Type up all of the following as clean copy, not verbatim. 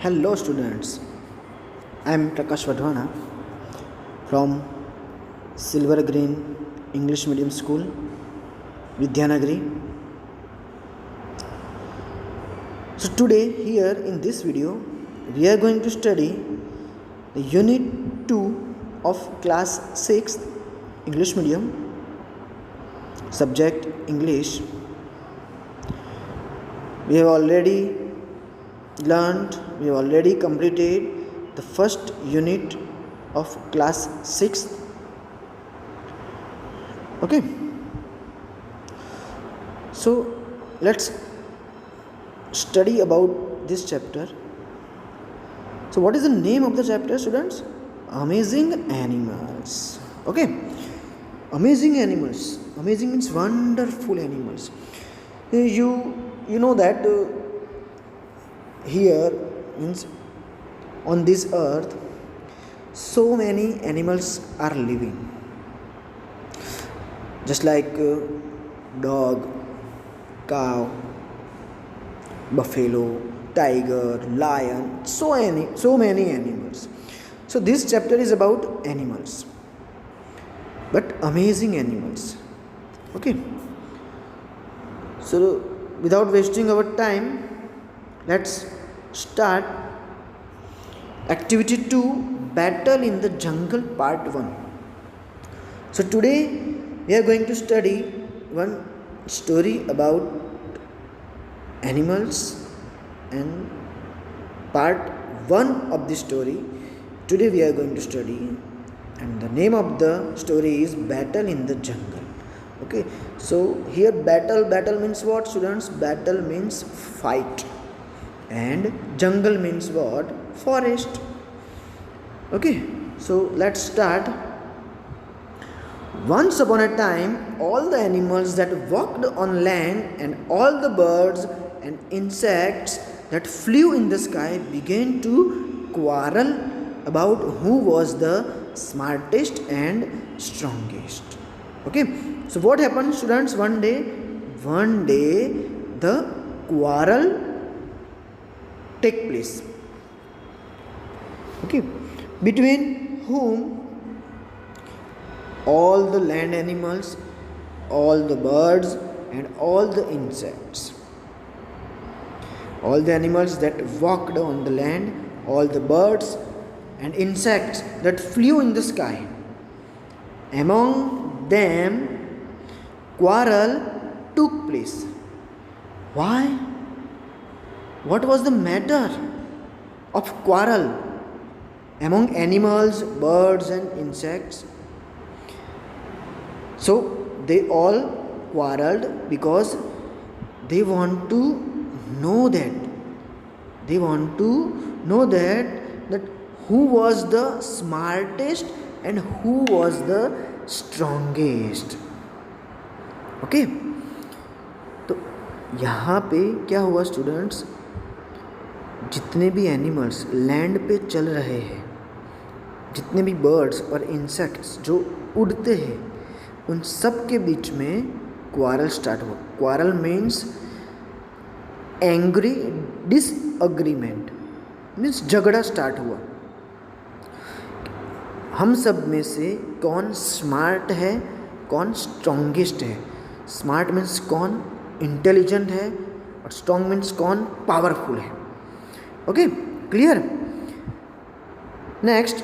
Hello students, I am Prakash Vadhwana from Silver Green English Medium School, Vidyanagari. So today here in this video we are going to study the Unit 2 of Class 6 English Medium, subject English. We have already completed the first unit of class 6. Okay, so let's study about this chapter. So what is the name of the chapter, students? Amazing Animals. Okay, amazing animals. Amazing means wonderful animals. You know that here means on this earth so many animals are living, just like dog, cow, buffalo, tiger, lion, so many animals. So this chapter is about animals, but amazing animals. Okay, so without wasting our time, let's start activity 2, battle in the jungle, part 1. So today we are going to study one story about animals, and part 1 of the story today we are going to study, and the name of the story is battle in the jungle. Okay, so here battle means what, students? Battle means fight, and jungle means what? Forest. Okay, so let's start. Once upon a time, all the animals that walked on land and all the birds and insects that flew in the sky began to quarrel about who was the smartest and strongest. Okay, so what happened, students? One day the quarrel take place. Okay, between whom? All the land animals, all the birds and all the insects. All the animals that walked on the land, all the birds and insects that flew in the sky. Among them quarrel took place. Why? What was the matter of quarrel among animals, birds and insects? So they all quarreled because they want to know that who was the smartest and who was the strongest. Okay, तो यहाँ पे क्या हुआ students? जितने भी animals land पे चल रहे हैं, जितने भी बर्ड्स और इंसेक्ट्स जो उड़ते हैं, उन सब के बीच में क्वारल स्टार्ट हुआ. Quarrel means angry disagreement, means झगड़ा स्टार्ट हुआ. हम सब में से कौन स्मार्ट है, कौन स्ट्रॉन्गेस्ट है. स्मार्ट मीन्स कौन इंटेलिजेंट है और स्ट्रॉन्ग मीन्स कौन पावरफुल है. Okay, clear? Next,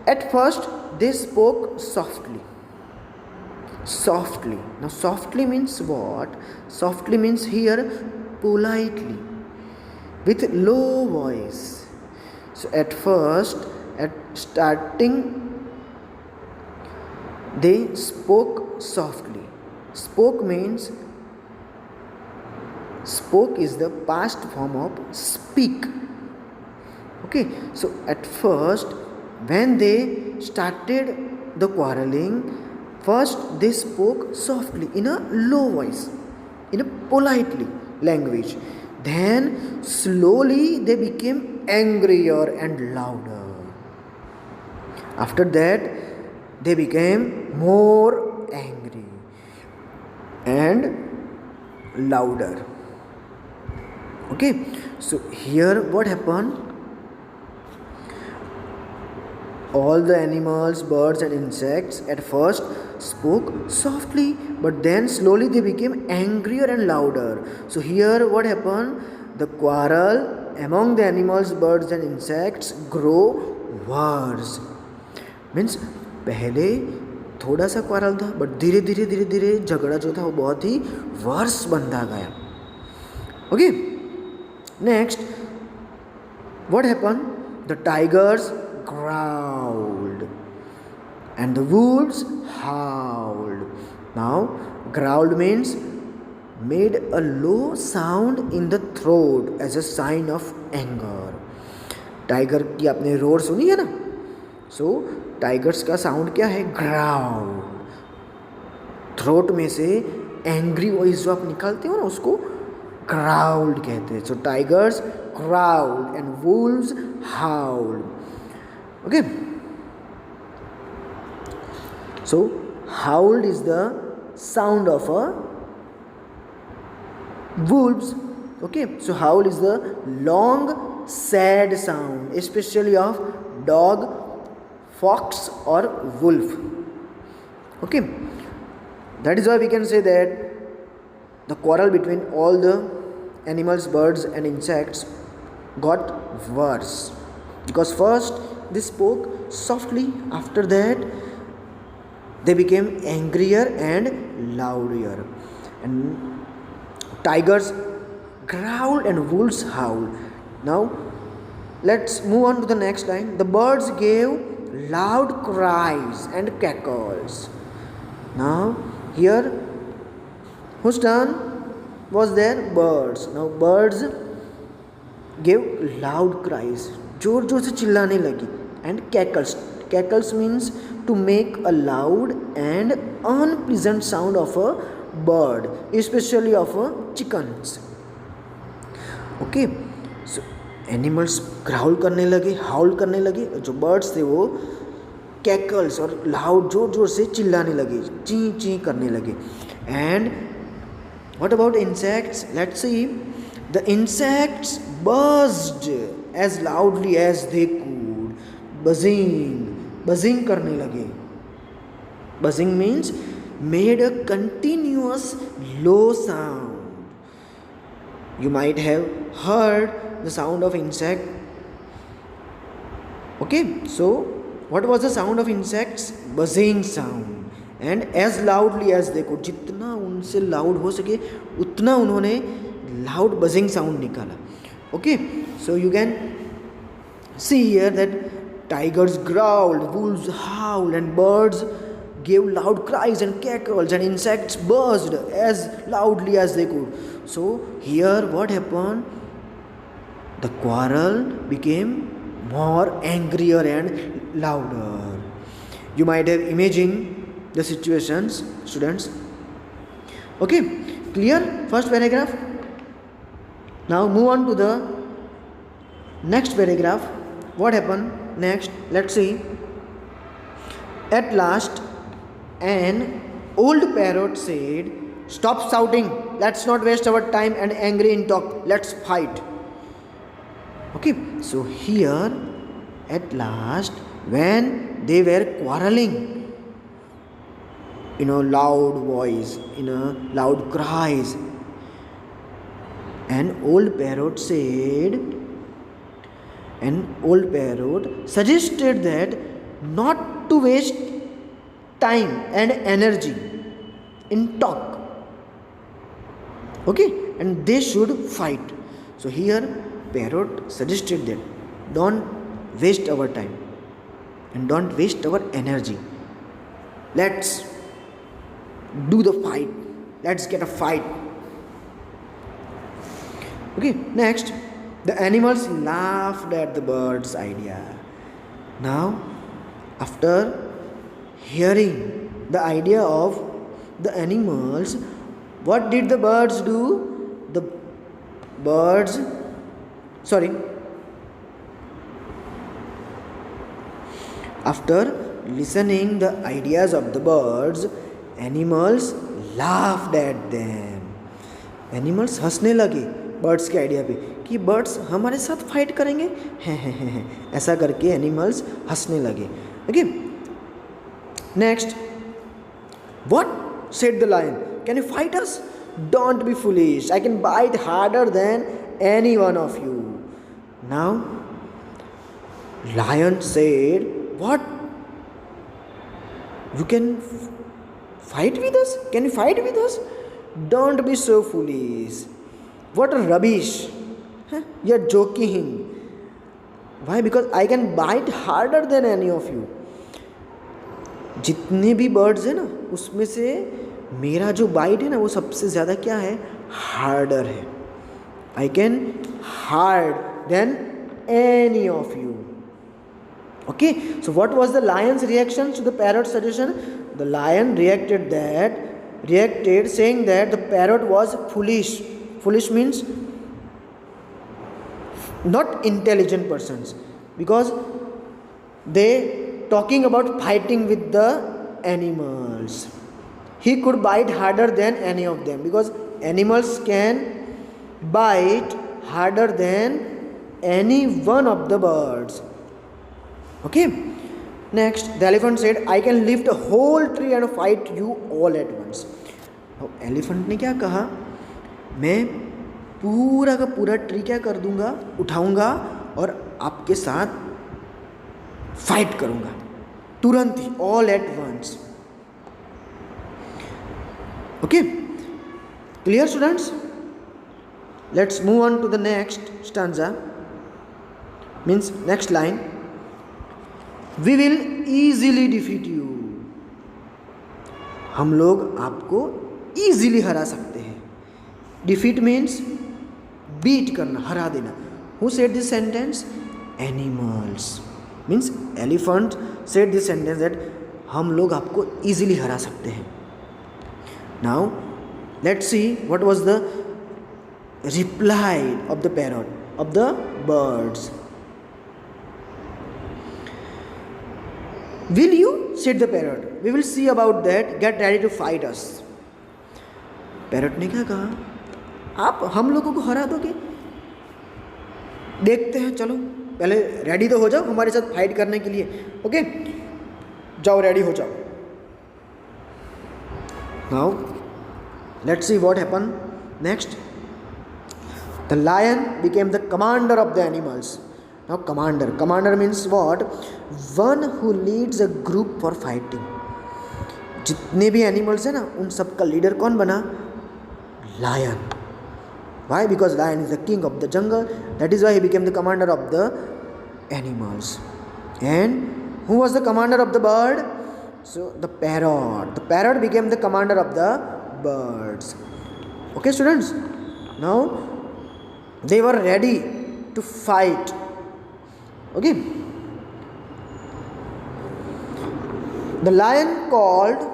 at first they spoke softly. Now softly means what? Softly means here politely, with low voice. So at first, at starting, they spoke softly. Spoke is the past form of speak. Okay, so at first when they started the quarreling, first they spoke softly in a low voice, in a politely language. Then slowly they became angrier and louder. After that they became more angry and louder. Okay, so here what happened? All the animals, birds, and insects at first spoke softly, but then slowly they became angrier and louder. So, here what happened? The quarrel among the animals, birds, and insects grow worse. Means पहले थोड़ा सा quarrel था, but धीरे धीरे धीरे धीरे झगड़ा जो था वो बहुत ही वर्स बनता गया. Okay, next what happen? The tigers growled and the wolves howled. Now, growled means made a low sound in the throat as a sign of anger. Tiger की आपने रोर सुनी है ना? सो टाइगर्स का साउंड क्या है? ग्राउल. थ्रोट में से एंग्री वॉइस जो आप निकालते हो ना उसको ग्राउल्ड कहते हैं. सो tigers growled and wolves howled. Okay, so howled is the sound of a wolves. Okay, so howl is the long sad sound, especially of dog, fox or wolf. Okay, that is why we can say that the quarrel between all the animals, birds and insects got worse, because first they spoke softly, after that they became angrier and louder, and tigers growled and wolves howled. Now let's move on to the next line. The birds gave loud cries and cackles. Now here whose turn was there? Birds. Now birds gave loud cries, जोर जोर से चिल्लाने लगी, and cackles. Cackles means to make a loud and unpleasant sound of a bird, especially of a chickens. Okay, so animals growl करने लगे, हाउल करने लगे, जो बर्ड्स थे वो कैकल्स और लाउड जोर जोर से चिल्लाने लगे, ची ची करने लगे. And what about insects? Let's see. The insects buzzed as loudly as they could. Buzzing करने लगे. Buzzing means made a continuous low sound. You might have heard the sound of insect. Okay, so what was the sound of insects? Buzzing sound. And as loudly as they could. जितना उनसे loud हो सके उतना उन्होंने loud buzzing sound निकाला. Okay, so you can see here that tigers growled, wolves howled, and birds gave loud cries and cackles, and insects buzzed as loudly as they could. So here what happened? The quarrel became more angrier and louder. You might have imagined the situations, students. Okay, clear? First paragraph. Now move on to the next paragraph. What happened next? Let's see. At last, an old parrot said, "Stop shouting. Let's not waste our time and angry in talk. Let's fight." Okay, so here at last, when they were quarreling in a loud voice, in a loud cries, an old parrot suggested that not to waste time and energy in talk. Okay, and they should fight. So here parrot suggested that don't waste our time and don't waste our energy. Let's do the fight. Let's get a fight. Okay, next, the animals laughed at the bird's idea. Now, after hearing the idea of the animals, what did the birds do? The birds, after listening the ideas of the birds, animals laughed at them. Animals हंसने लगे birds के idea पे कि birds हमारे साथ fight करेंगे, हैं ऐसा करके एनिमल्स हंसने लगे. Okay. Next, what said the lion? Can you fight us? Don't be foolish. I can bite harder than any one of you. Now, lion said, what? You can fight with us? Can you fight with us? Don't be so foolish. What a rubbish. Huh? You're joking. Why? Because I can bite harder than any of you. जितने भी birds हैं ना, उसमें से मेरा जो bite है ना वो सबसे ज़्यादा क्या है? हार्डर है. I can hard than any of you. Okay, so what was the lion's reaction to the parrot's suggestion? The lion reacted saying that the parrot was foolish. Foolish means not intelligent persons, because they talking about fighting with the animals. He could bite harder than any of them, because animals can bite harder than any one of the birds. Okay. Next, the elephant said, I can lift a whole tree and fight you all at once. Now, elephant ने क्या कहा? मैं पूरा का पूरा tree क्या कर दूंगा? उठाऊंगा और आपके साथ फाइट करूंगा तुरंत ही, all at once. Okay, clear students? Let's move on to the next stanza, means next line. We will easily defeat you. हम लोग आपको easily हरा सकते हैं. Defeat means beat करना, हरा देना. Who said this sentence? Animals. Means elephant said this sentence that हम लोग आपको easily हरा सकते हैं. Now let's see what was the reply of the parrot, of the birds. Will you? Said the parrot. We will see about that. Get ready to fight us. Parrot ने क्या कहा? आप हम लोगों को हरा दोगे? देखते हैं, चलो पहले रेडी तो हो जाओ हमारे साथ फाइट करने के लिए. ओके, जाओ रेडी हो जाओ. Now let's see what happened next. The lion became the commander of the animals. Now commander means what? One who leads a group for fighting. जितने भी एनिमल्स हैं ना, उन सब का लीडर कौन बना? Lion. Why? Because lion is the king of the jungle. That is why he became the commander of the animals. And who was the commander of the bird? So the parrot. The parrot became the commander of the birds. Okay, students. Now they were ready to fight. Okay. The lion called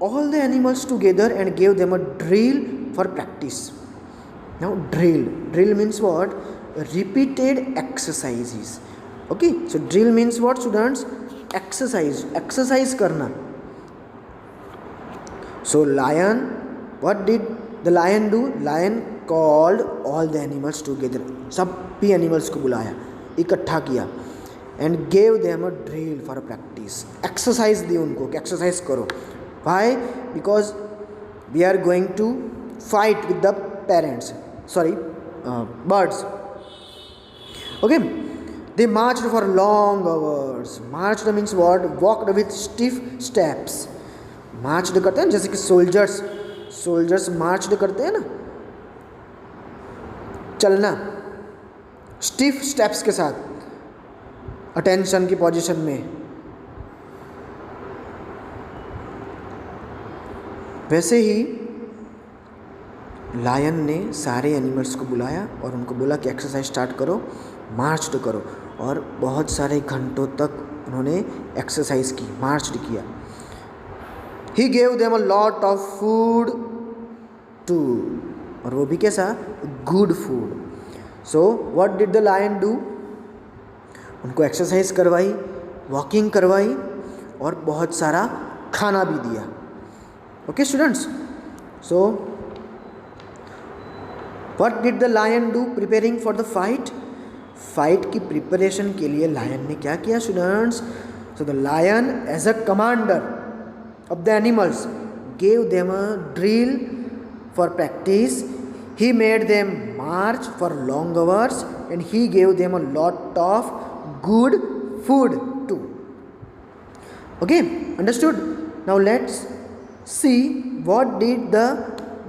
all the animals together and gave them a drill for practice. Now drill means what? Repeated exercises. Okay, so drill means what, students? Exercise karna. So lion, what did the lion do? Lion called all the animals together. सभी animals को बुलाया, इकट्ठा किया, and gave them a drill for a practice. Exercise दी उनको कि exercise करो. Why? Because we are going to fight with the birds. Okay. They marched for long hours. Marched means what? Walked with stiff steps. Marched करते हैं जैसे कि soldiers marched करते हैं ना, चलना stiff steps के साथ, attention की पोजीशन में. वैसे ही लायन ने सारे एनिमल्स को बुलाया और उनको बोला कि एक्सरसाइज स्टार्ट करो, मार्च तो करो. और बहुत सारे घंटों तक उन्होंने एक्सरसाइज की, मार्च किया. He gave them a lot of food too, और वो भी कैसा? Good food. So what did the lion do? उनको एक्सरसाइज करवाई, वॉकिंग करवाई और बहुत सारा खाना भी दिया. Okay students, so what did the lion do preparing for the fight? Fight की प्रिपरेशन के लिए लायन ने क्या किया students? So the lion, as a commander of the animals, gave them a drill for practice. He made them march for long hours, and he gave them a lot of good food too. Okay, understood? Now let's see what did the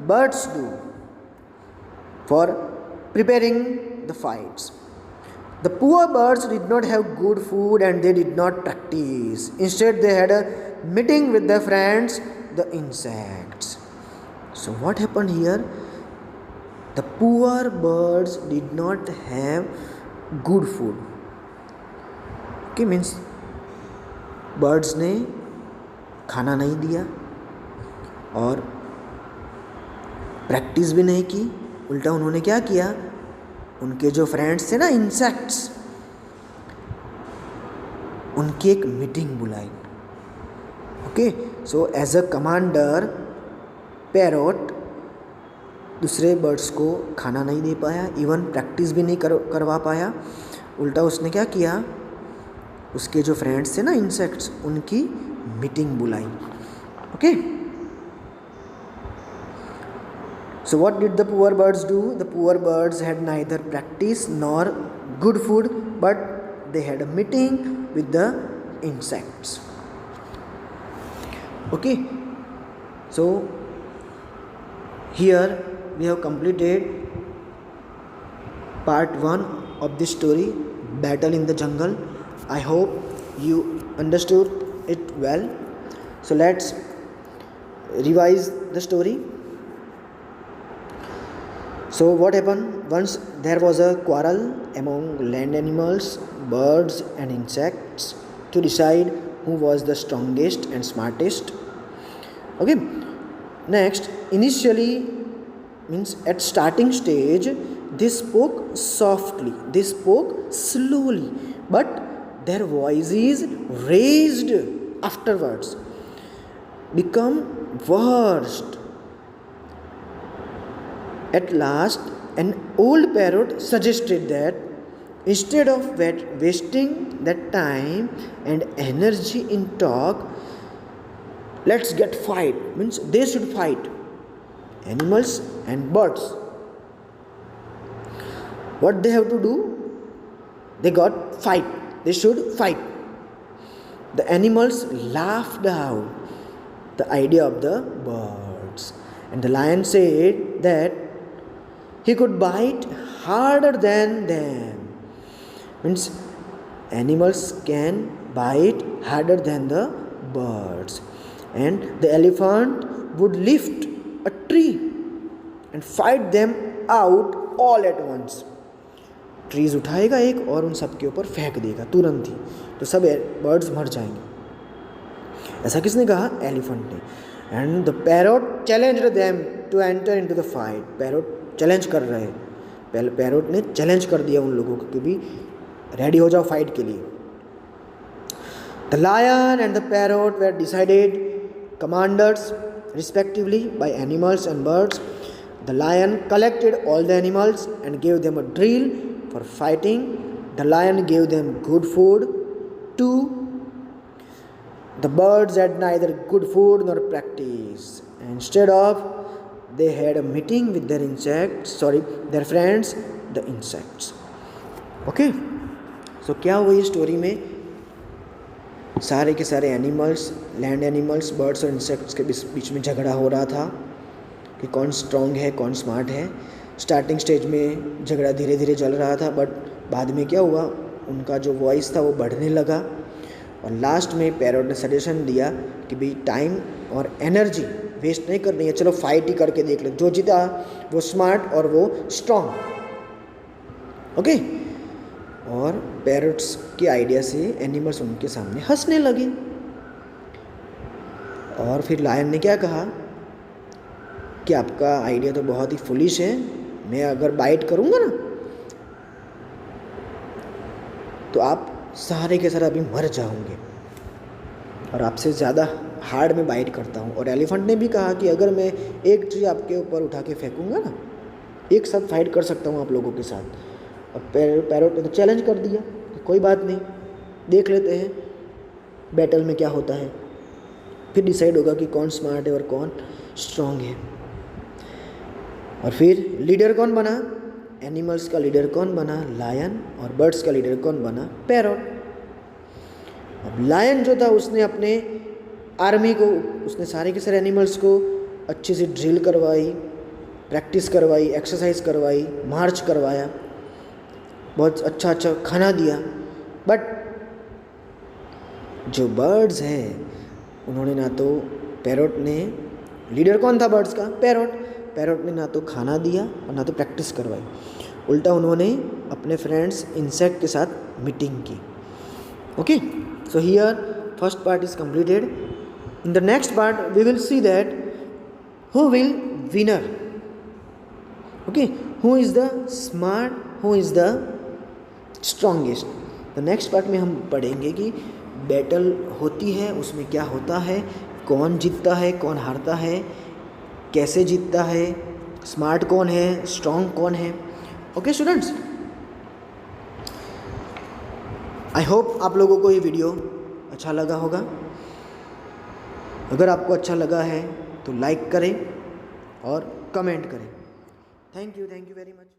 birds do for preparing the fights. The poor birds did not have good food and they did not practice. Instead, they had a meeting with their friends, the insects. So what happened here? The poor birds did not have good food. Okay, means birds ने खाना नहीं दिया और practice भी नहीं की. उल्टा उन्होंने क्या किया, उनके जो फ्रेंड्स थे ना इंसेक्ट्स, उनकी एक मीटिंग बुलाई. Okay, so as a commander parrot दूसरे बर्ड्स को खाना नहीं दे पाया, इवन प्रैक्टिस भी नहीं करवा पाया. उल्टा उसने क्या किया, उसके जो फ्रेंड्स थे ना इंसेक्ट्स, उनकी मीटिंग बुलाई. Okay, so what did the poor birds do? The poor birds had neither practice nor good food, but they had a meeting with the insects. Okay, so here we have completed part 1 of this story, Battle in the Jungle. I hope you understood it well. So let's revise the story. So what happened? Once there was a quarrel among land animals, birds and insects to decide who was the strongest and smartest. Okay, next, initially, means at starting stage, they spoke softly, they spoke slowly, but their voices raised afterwards become worst. At last, an old parrot suggested that instead of wasting that time and energy in talk, let's get fight. Means they should fight, animals and birds. What they have to do? They got fight. They should fight. The animals laughed out the idea of the birds, and the lion said that he could bite harder than them. Means animals can bite harder than the birds. And the elephant would lift a tree and fight them out all at once. Trees उठाएगा एक और उन सब के ऊपर फेंक देगा तुरंत ही, तो सब बर्ड्स मर जाएंगे. ऐसा किसने कहा? एलिफेंट ने. And the parrot challenged them to enter into the fight. Parrot challenge कर रहे हैं, पैरोट ने चैलेंज कर दिया उन लोगों को कि भी रेडी हो जाओ फाइट के लिए. The lion and the parrot were decided commanders respectively by animals and birds. The lion collected all the animals and gave them a drill for fighting. The lion gave them good food too. The birds had neither good food nor practice. Instead of, they had a meeting with their friends, the insects. Okay, so क्या हुआ ये story में? सारे के सारे animals, land animals, birds और insects के बीच में झगड़ा हो रहा था कि कौन स्ट्रॉन्ग है, कौन स्मार्ट है. स्टार्टिंग स्टेज में झगड़ा धीरे धीरे चल रहा था, बट बाद में क्या हुआ, उनका जो वॉइस था वो बढ़ने लगा. और लास्ट में पैरोट ने सजेशन दिया कि भाई टाइम और एनर्जी वेस्ट नहीं करनी है, चलो फाइट ही करके देख लो, जो जीता वो स्मार्ट और वो स्ट्रॉन्ग. ओके, और पैरोट्स के आइडिया से एनिमल्स उनके सामने हंसने लगे. और फिर लायन ने क्या कहा कि आपका आइडिया तो बहुत ही फुलिश है, मैं अगर बाइट करूँगा ना तो आप सारे के सारे अभी मर जाओगे, और आपसे ज़्यादा हार्ड में बाइट करता हूँ. और एलिफेंट ने भी कहा कि अगर मैं एक ट्री आपके ऊपर उठा के फेंकूँगा ना, एक साथ फाइट कर सकता हूँ आप लोगों के साथ. और पैरोट ने तो चैलेंज कर दिया कि कोई बात नहीं, देख लेते हैं. बैटल में क्या होता है, फिर डिसाइड होगा कि कौन स्मार्ट है और कौन स्ट्रांग है। और फिर लीडर कौन बना, एनिमल्स का लीडर कौन बना, लायन, और बर्ड्स का लीडर कौन बना, पैरट। अब लायन जो था उसने अपने आर्मी को, उसने सारे के सारे एनिमल्स को अच्छे से ड्रिल करवाई, प्रैक्टिस करवाई, एक्सरसाइज करवाई, मार्च करवाया, बहुत अच्छा अच्छा खाना दिया। बट जो बर्ड्स हैं उन्होंने ना तो, पैरट ने, लीडर कौन था बर्ड्स का, पैरट ने ना तो खाना दिया और ना तो प्रैक्टिस करवाई, उल्टा उन्होंने अपने फ्रेंड्स इंसेक्ट के साथ मीटिंग की। Okay, so here first part is completed. In the next part we will see that who will winner, okay, who is the smart, who is the strongest. The next part में हम पढ़ेंगे कि battle होती है उसमें क्या होता है, कौन जीतता है कौन हारता है, कैसे जीतता है, स्मार्ट कौन है, स्ट्रॉन्ग कौन है। ओके स्टूडेंट्स, आई होप आप लोगों को ये वीडियो अच्छा लगा होगा। अगर आपको अच्छा लगा है तो लाइक करें और कमेंट करें। Thank you very much.